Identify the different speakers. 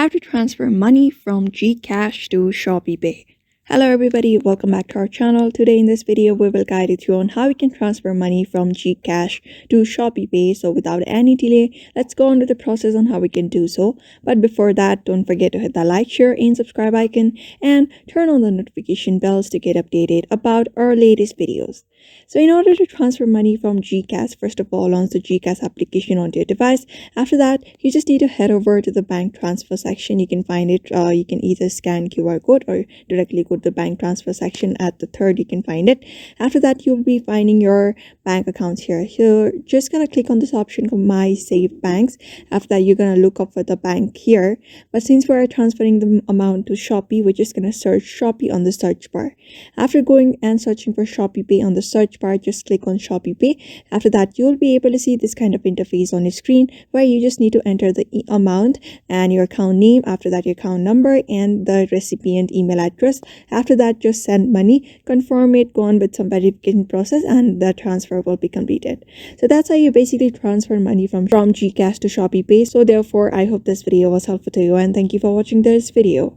Speaker 1: How to transfer money from Gcash to ShopeePay. Hello everybody, welcome back to our channel. Today in this video, we will guide you through on how you can transfer money from Gcash to ShopeePay. So without any delay, let's go on to the process on how we can do so. But before that, don't forget to hit the like, share and subscribe icon and turn on the notification bells to get updated about our latest videos. So in order to transfer money from Gcash, first of all, launch the Gcash application onto your device. After that, you just need to head over to the bank transfer section. You can find it, you can either scan QR code or directly go to the bank transfer section. At the third, you can find it. After that, you'll be finding your bank accounts here. You're just gonna click on this option called My Saved Banks. After that, you're gonna look up for the bank here. But since we're transferring the amount to Shopee, we're just gonna search Shopee on the search bar. After going and searching for ShopeePay on the search bar, just click on ShopeePay. After that, you'll be able to see this kind of interface on your screen where you just need to enter the amount and your account name. After that, your account number and the recipient email address. After that, just send money, confirm it, go on with some verification process, and the transfer will be completed. So that's how you basically transfer money from Gcash to ShopeePay. So therefore, I hope this video was helpful to you and thank you for watching this video.